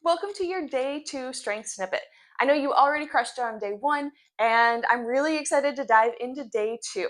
Welcome to your day 2 strength snippet. I know you already crushed it on day 1, and I'm really excited to dive into day 2.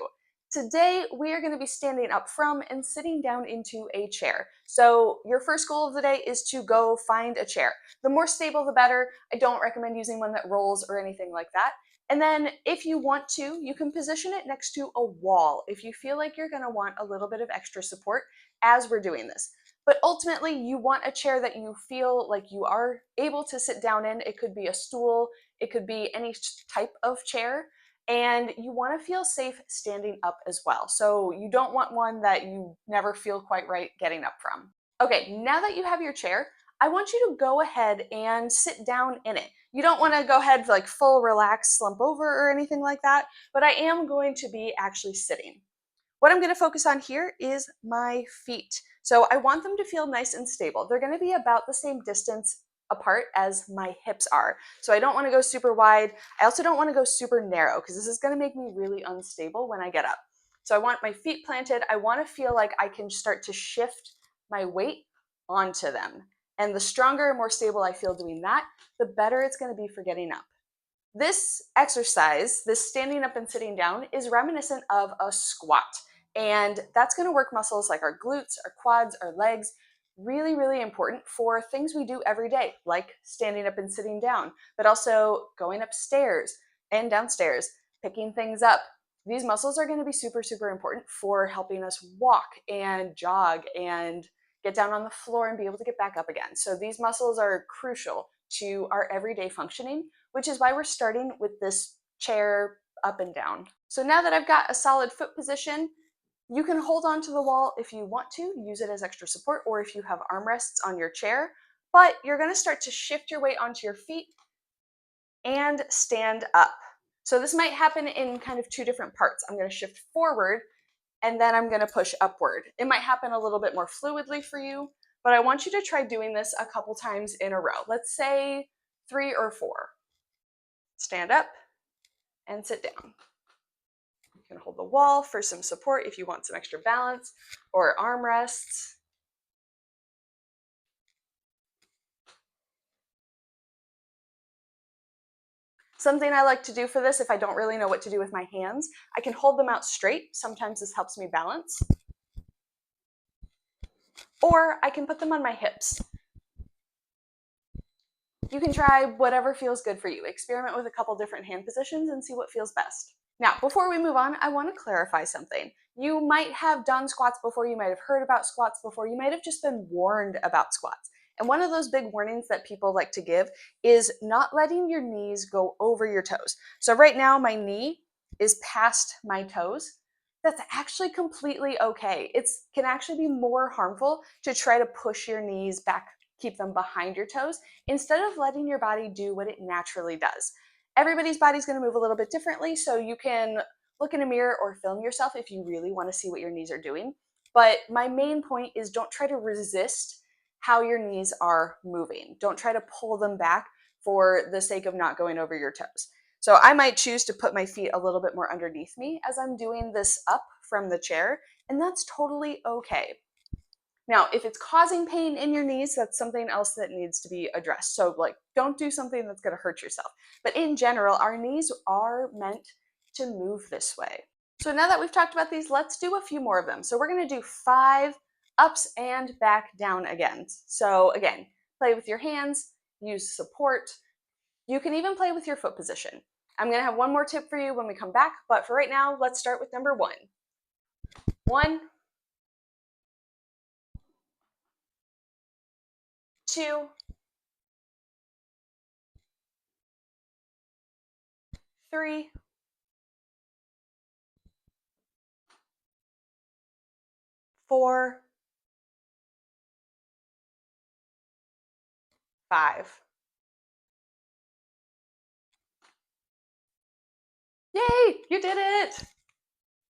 Today, we are going to be standing up from and sitting down into a chair. So your first goal of the day is to go find a chair. The more stable, the better. I don't recommend using one that rolls or anything like that. And then if you want to, you can position it next to a wall if you feel like you're going to want a little bit of extra support as we're doing this. But ultimately, you want a chair that you feel like you are able to sit down in. It could be a stool, it could be any type of chair, and you want to feel safe standing up as well. So you don't want one that you never feel quite right getting up from. Okay, now that you have your chair, I want you to go ahead and sit down in it. You don't want to go ahead like full relax, slump over or anything like that, but I am going to be actually sitting. What I'm going to focus on here is my feet. So I want them to feel nice and stable. They're going to be about the same distance apart as my hips are. So I don't want to go super wide. I also don't want to go super narrow because this is going to make me really unstable when I get up. So I want my feet planted. I want to feel like I can start to shift my weight onto them. And the stronger and more stable I feel doing that, the better it's going to be for getting up. This exercise, this standing up and sitting down, is reminiscent of a squat. And that's going to work muscles like our glutes, our quads, our legs. Really, really important for things we do every day, like standing up and sitting down, but also going upstairs and downstairs, picking things up. These muscles are going to be super, super important for helping us walk and jog and get down on the floor and be able to get back up again. So these muscles are crucial to our everyday functioning, which is why we're starting with this chair up and down. So now that I've got a solid foot position, you can hold on to the wall if you want to, use it as extra support, or if you have armrests on your chair, but you're going to start to shift your weight onto your feet and stand up. So this might happen in kind of two different parts. I'm going to shift forward and then I'm going to push upward. It might happen a little bit more fluidly for you, but I want you to try doing this a couple times in a row. Let's say 3 or 4. Stand up and sit down. You can hold the wall for some support if you want some extra balance, or arm rests. Something I like to do for this, if I don't really know what to do with my hands, I can hold them out straight. Sometimes this helps me balance. Or I can put them on my hips. You can try whatever feels good for you. Experiment with a couple different hand positions and see what feels best. Now, before we move on, I want to clarify something. You might have done squats before, you might have heard about squats before, you might have just been warned about squats. And one of those big warnings that people like to give is not letting your knees go over your toes. So right now, my knee is past my toes. That's actually completely okay. It can actually be more harmful to try to push your knees back, keep them behind your toes, instead of letting your body do what it naturally does. Everybody's body's going to move a little bit differently, so you can look in a mirror or film yourself if you really want to see what your knees are doing. But my main point is don't try to resist how your knees are moving. Don't try to pull them back for the sake of not going over your toes. So I might choose to put my feet a little bit more underneath me as I'm doing this up from the chair, and that's totally okay. Now, if it's causing pain in your knees, that's something else that needs to be addressed. So like, don't do something that's going to hurt yourself. But in general, our knees are meant to move this way. So now that we've talked about these, let's do a few more of them. So we're going to do 5 ups and back down again. So again, play with your hands, use support. You can even play with your foot position. I'm going to have one more tip for you when we come back, but for right now, let's start with number 1. 1, 2, 3, 4, 5. Yay, you did it!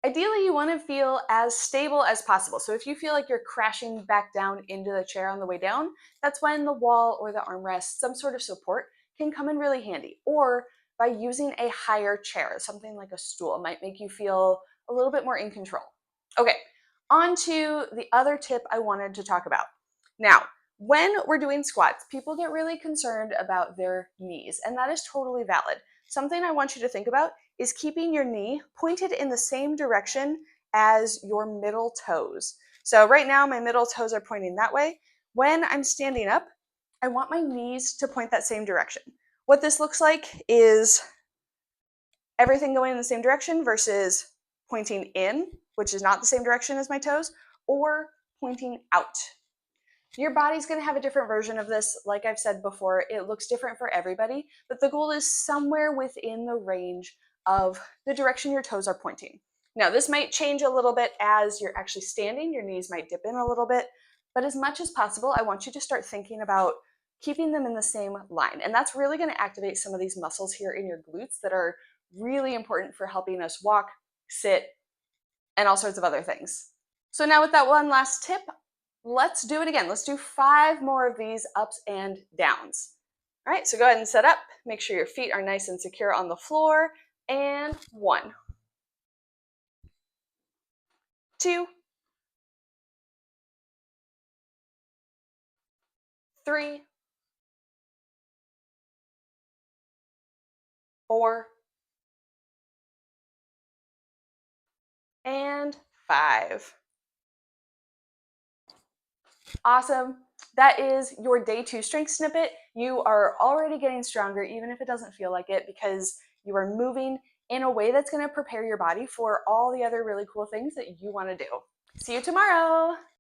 Ideally, you want to feel as stable as possible. So if you feel like you're crashing back down into the chair on the way down, that's when the wall or the armrest, some sort of support, can come in really handy. Or by using a higher chair, something like a stool might make you feel a little bit more in control. Okay, on to the other tip I wanted to talk about. Now, When we're doing squats, people get really concerned about their knees, and that is totally valid. Something I want you to think about is keeping your knee pointed in the same direction as your middle toes. So right now, my middle toes are pointing that way. When I'm standing up, I want my knees to point that same direction. What this looks like is everything going in the same direction versus pointing in, which is not the same direction as my toes, or pointing out. Your body's going to have a different version of this. Like I've said before, it looks different for everybody, but the goal is somewhere within the range of the direction your toes are pointing. Now, this might change a little bit as you're actually standing. Your knees might dip in a little bit, but as much as possible, I want you to start thinking about keeping them in the same line. And that's really going to activate some of these muscles here in your glutes that are really important for helping us walk, sit, and all sorts of other things. So now with that one last tip, let's do it again. Let's do 5 more of these ups and downs. All right, so go ahead and set up. Make sure your feet are nice and secure on the floor. And 1, 2, 3, 4, and 5. Awesome. That is your day 2 strength snippet. You are already getting stronger, even if it doesn't feel like it, because you are moving in a way that's going to prepare your body for all the other really cool things that you want to do. See you tomorrow.